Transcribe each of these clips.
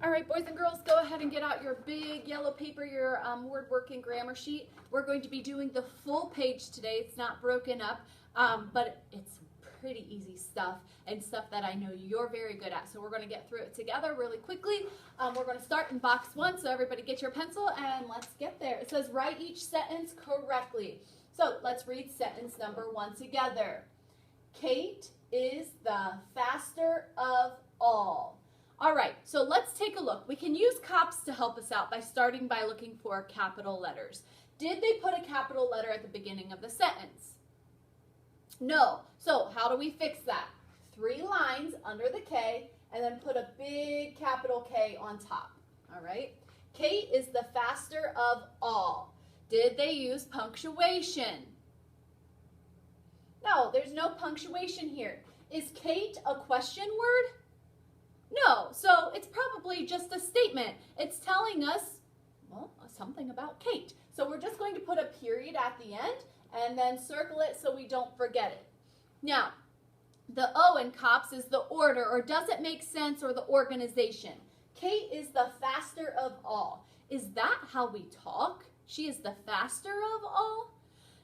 All right, boys and girls, go ahead and get out your big yellow paper, your word work and grammar sheet. We're going to be doing the full page today. It's not broken up, but it's pretty easy stuff and stuff that I know you're very good at. So we're going to get through it together really quickly. We're going to start in box 1, so everybody get your pencil and let's get there. It says write each sentence correctly. So let's read sentence number 1 together. Kate is the faster of all. All right, so let's take a look. We can use COPS to help us out by starting by looking for capital letters. Did they put a capital letter at the beginning of the sentence? No. So how do we fix that? 3 lines under the K and then put a big capital K on top. All right? Kate is the faster of all. Did they use punctuation? No, there's no punctuation here. Is Kate a question word? No, so it's probably just a statement. It's telling us, well, something about Kate. So we're just going to put a period at the end and then circle it so we don't forget it. Now, the O in COPS is the order, or does it make sense, or the organization. Kate is the faster of all. Is that how we talk? She is the faster of all?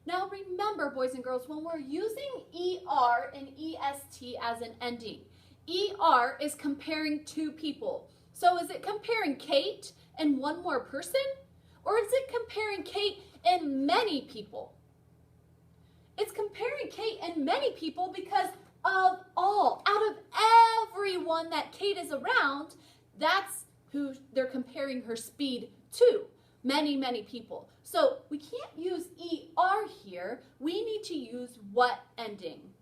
Now remember, boys and girls, when we're using ER and EST as an ending, ER is comparing 2 people. So is it comparing Kate and 1 more person? Or is it comparing Kate and many people? It's comparing Kate and many people because of all. Out of everyone that Kate is around, that's who they're comparing her speed to. Many, many people. So we can't use ER here. We need to use what ending?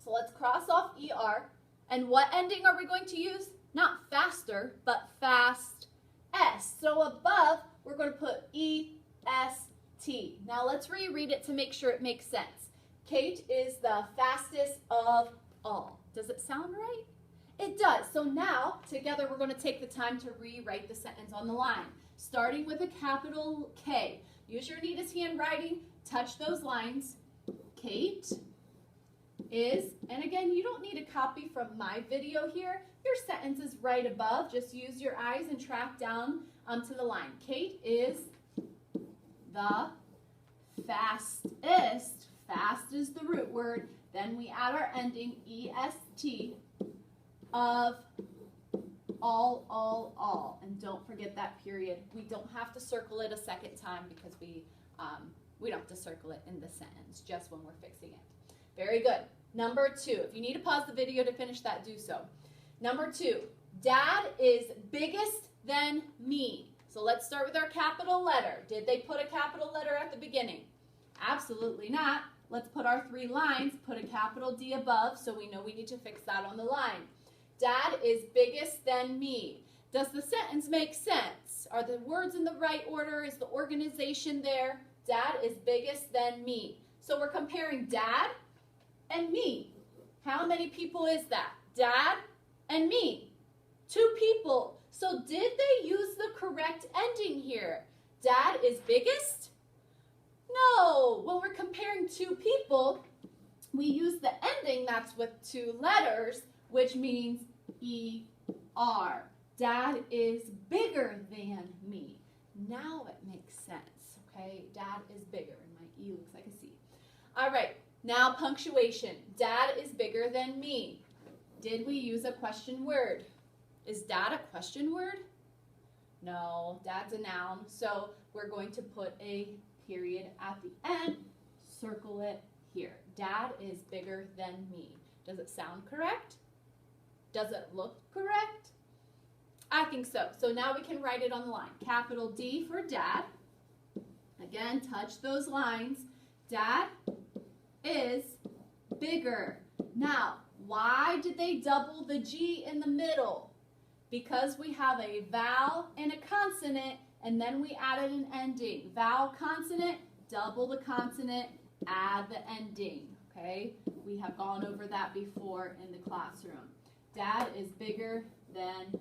So let's cross off ER. And what ending are we going to use? Not faster, but fast S. So above, we're going to put EST. Now let's reread it to make sure it makes sense. Kate is the fastest of all. Does it sound right? It does. So now, together, we're going to take the time to rewrite the sentence on the line. Starting with a capital K. Use your neatest handwriting. Touch those lines. Kate is, and again, you don't need a copy from my video here. Your sentence is right above. Just use your eyes and track down to the line. Kate is the fastest. Fast is the root word. Then we add our ending, EST, of all. And don't forget that period. We don't have to circle it a second time because we don't have to circle it in the sentence, just when we're fixing it. Very good. Number 2. If you need to pause the video to finish that, do so. Number 2. Dad is biggest than me. So let's start with our capital letter. Did they put a capital letter at the beginning? Absolutely not. Let's put our 3 lines, put a capital D above so we know we need to fix that on the line. Dad is biggest than me. Does the sentence make sense? Are the words in the right order? Is the organization there? Dad is biggest than me. So we're comparing Dad and me. How many people is that? Dad and me. 2 people. So did they use the correct ending here? Dad is biggest? No. When we're comparing 2 people, we use the ending that's with 2 letters, which means ER. Dad is bigger than me. Now it makes sense, okay? Dad is bigger, and my E looks like a C. All right, now punctuation. Dad is bigger than me. Did we use a question word? Is dad a question word? No, dad's a noun, so we're going to put a period at the end. Circle it here. Dad is bigger than me. Does it sound correct? Does it look correct? I think so. So now we can write it on the line. Capital D for dad. Again, touch those lines. Dad is bigger. Now, why did they double the G in the middle? Because we have a vowel and a consonant, and then we added an ending. Vowel, consonant, double the consonant, add the ending. Okay? We have gone over that before in the classroom. Dad is bigger than...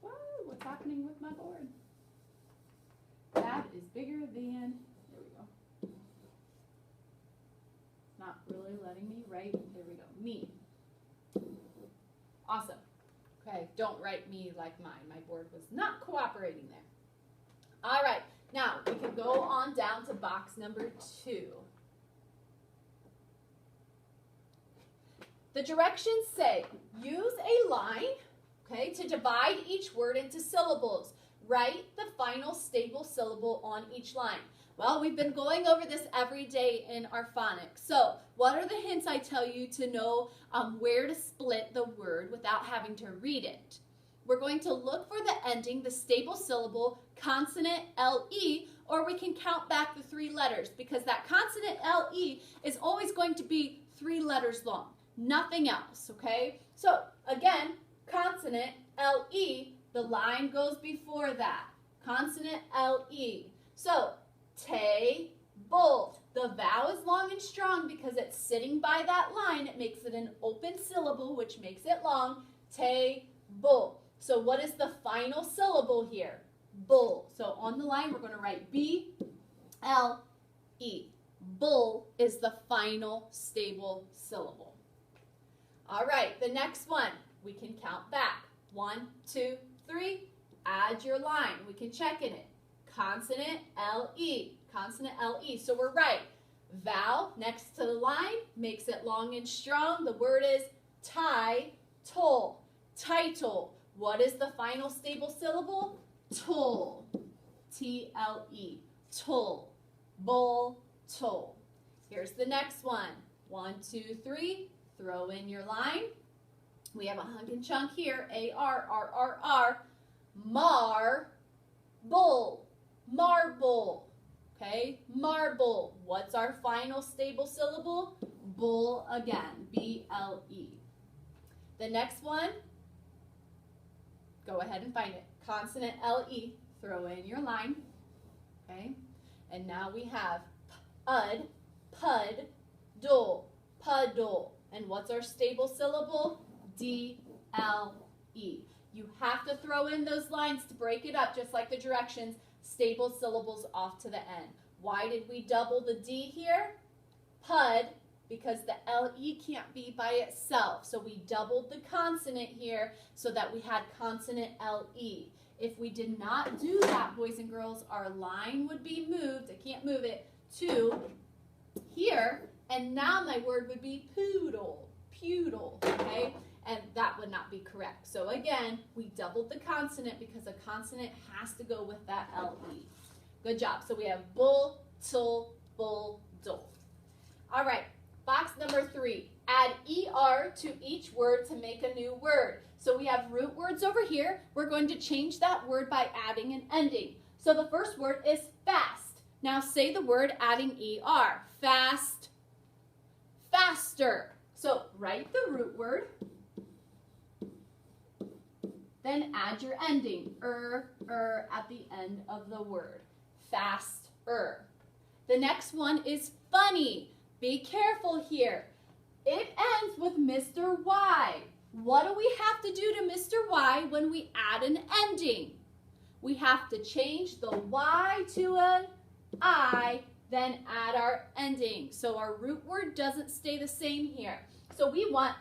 Whoa, what's happening with my board? Dad is bigger than... There we go. It's not really letting me write. There we go. Me. Awesome. Okay, don't write me like mine. My board was not cooperating there. All right, now we can go on down to box number 2. The directions say, use a line, okay, to divide each word into syllables. Write the final stable syllable on each line. Well, we've been going over this every day in our phonics. So, what are the hints I tell you to know where to split the word without having to read it? We're going to look for the ending, the stable syllable, consonant LE, or we can count back the 3 letters because that consonant LE is always going to be 3 letters long, nothing else, okay? So, again, consonant LE, the line goes before that. Consonant LE. So, table. The vowel is long and strong because it's sitting by that line. It makes it an open syllable, which makes it long. Table. So what is the final syllable here? Bull. So on the line, we're going to write B-L-E. Bull is the final stable syllable. All right, the next one, we can count back. 1, 2, 3. Add your line. We can check in it. Consonant L-E. Consonant L-E. So we're right. Vowel next to the line makes it long and strong. The word is title. Title. What is the final stable syllable? Tull. T-L-E. Tull. Bull. Tull. Here's the next one. 1, 2, 3. Throw in your line. We have a hunk and chunk here. A-R-R-R-R. Marble. Marble. Okay, marble. What's our final stable syllable? Bull again. B-L-E. The next one, go ahead and find it. Consonant L-E. Throw in your line. Okay, and now we have pud, puddle, puddle. And what's our stable syllable? D-L-E. You have to throw in those lines to break it up, just like the directions. Stable syllables off to the end. Why did we double the D here? Pud, because the LE can't be by itself. So we doubled the consonant here so that we had consonant LE. If we did not do that, boys and girls, our line would be moved, I can't move it, to here, and now my word would be poodle, pudel, okay? And that would not be correct. So again, we doubled the consonant because a consonant has to go with that LE. Good job. So we have bull, tull, bull, dull. All right, box number 3. Add ER to each word to make a new word. So we have root words over here. We're going to change that word by adding an ending. So the first word is fast. Now say the word adding ER. Fast, faster. So write the root word. Then add your ending, at the end of the word. Faster. The next one is funny. Be careful here. It ends with Mr. Y. What do we have to do to Mr. Y when we add an ending? We have to change the Y to an I, then add our ending. So our root word doesn't stay the same here. So we want,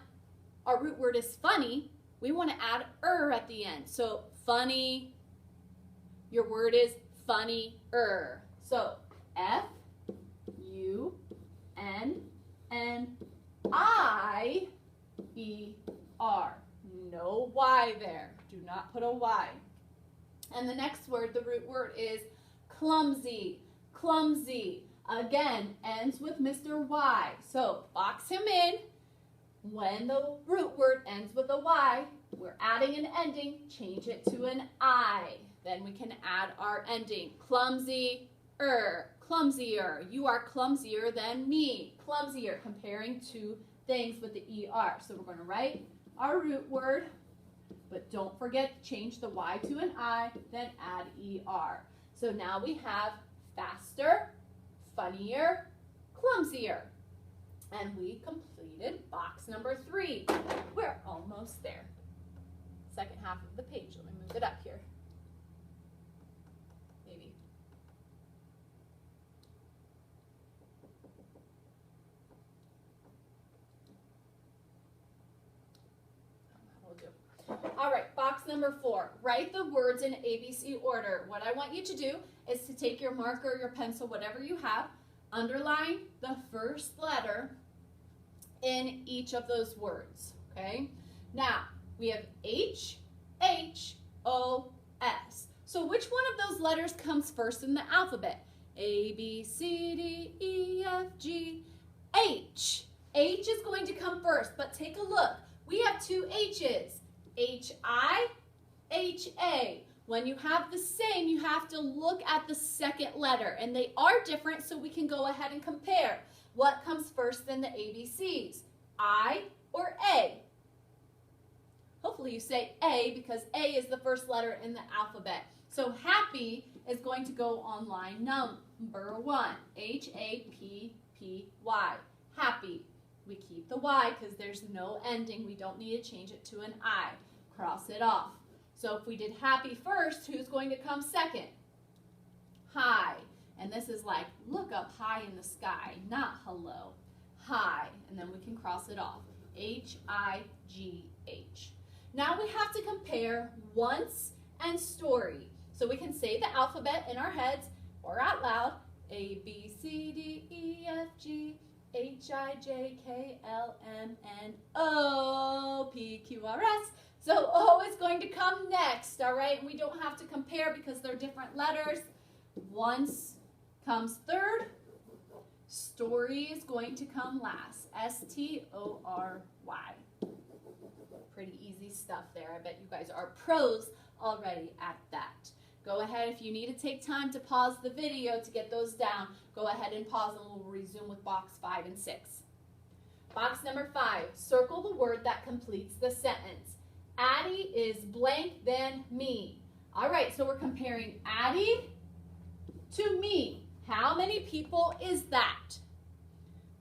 our root word is funny. We want to add at the end. So funny, your word is funny-er. So F-U-N-N-I-E-R. No Y there. Do not put a Y. And the next word, the root word is clumsy. Clumsy. Again, ends with Mr. Y. So box him in. When the root word ends with a Y, we're adding an ending, change it to an I. Then we can add our ending. Clumsy-er, clumsier. You are clumsier than me. Clumsier, comparing two things with the ER. So we're going to write our root word, but don't forget to change the Y to an I, then add ER. So now we have faster, funnier, clumsier. And we completed box number 3. We're almost there. Second half of the page. Let me move it up here. Maybe. We'll do. All right, box number 4. Write the words in ABC order. What I want you to do is to take your marker, your pencil, whatever you have, underline the first letter in each of those words, okay? Now, we have H, H, O, S. So which one of those letters comes first in the alphabet? A, B, C, D, E, F, G, H. H is going to come first, but take a look. We have 2 H's, H-I, H-A. When you have the same, you have to look at the second letter, and they are different, so we can go ahead and compare. What comes first in the ABCs, I or A? Hopefully you say A, because A is the first letter in the alphabet. So happy is going to go on line number 1, H-A-P-P-Y, happy. We keep the Y because there's no ending. We don't need to change it to an I. Cross it off. So if we did happy first, who's going to come second? High. And this is like, look up high in the sky, not hello. High. And then we can cross it off. H-I-G-H. Now we have to compare once and story. So we can say the alphabet in our heads or out loud. A, B, C, D, E, F, G, H-I-J-K-L-M-N-O, P-Q-R-S. So O is going to come next, all right? We don't have to compare because they're different letters. Once comes third. Story is going to come last. S-T-O-R-Y. Pretty easy stuff there. I bet you guys are pros already at that. Go ahead, if you need to take time to pause the video to get those down, go ahead and pause and we'll resume with box 5 and 6. Box number 5, circle the word that completes the sentence. Addie is blank than me. All right, so we're comparing Addie to me. How many people is that?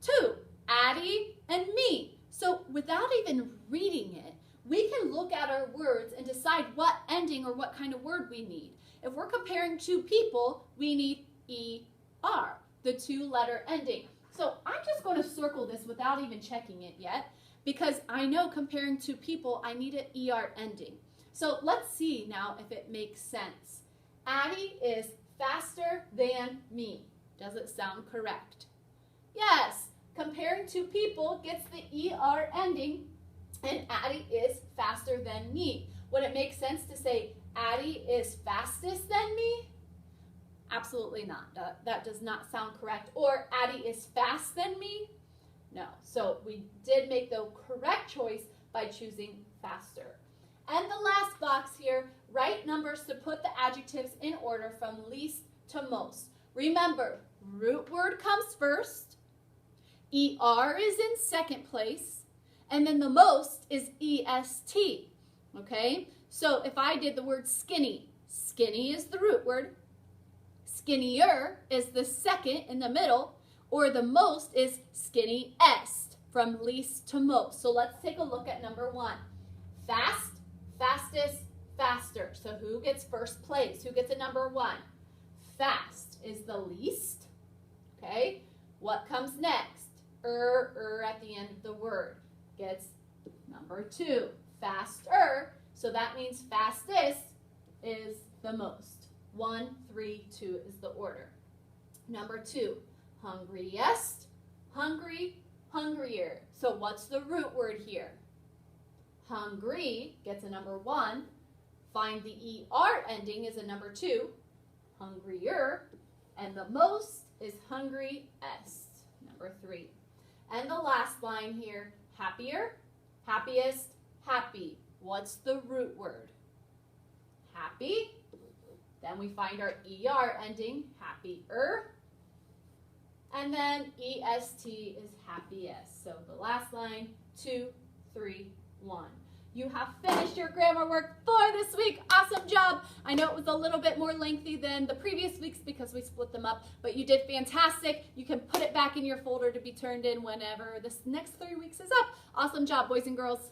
2, Addie and me. So without even reading it, we can look at our words and decide what ending or what kind of word we need. If we're comparing 2 people, we need ER, the 2-letter ending. So I'm just going to circle this without even checking it yet, because I know comparing 2 people, I need an ER ending. So let's see now if it makes sense. Addie is faster than me. Does it sound correct? Yes, comparing 2 people gets the ER ending, and Addie is faster than me. Would it make sense to say Addie is fastest than me? Absolutely not. That does not sound correct. Or Addie is fast than me? No. So we did make the correct choice by choosing faster. And the last box here, write numbers to put the adjectives in order from least to most. Remember, root word comes first, ER is in second place, and then the most is EST. Okay? So if I did the word skinny, skinny is the root word, skinnier is the second in the middle, or the most is skinniest, from least to most. So let's take a look at number 1. Fast, fastest, faster. So who gets first place? Who gets a number 1? Fast is the least. Okay? What comes next? At the end of the word gets number 2. Faster. So that means fastest is the most. 1, 3, 2 is the order. Number 2, hungriest, hungry, hungrier. So what's the root word here? Hungry gets a number 1. Find the ER ending is a number 2. Hungrier. And the most is hungriest, number 3. And the last line here, happier, happiest, happy. What's the root word? Happy. Then we find our ER ending, happier. And then EST is happiest. So the last line, 2, 3, 1. You have finished your grammar work for this week. Awesome job. I know it was a little bit more lengthy than the previous weeks because we split them up, but you did fantastic. You can put it back in your folder to be turned in whenever this next 3 weeks is up. Awesome job, boys and girls.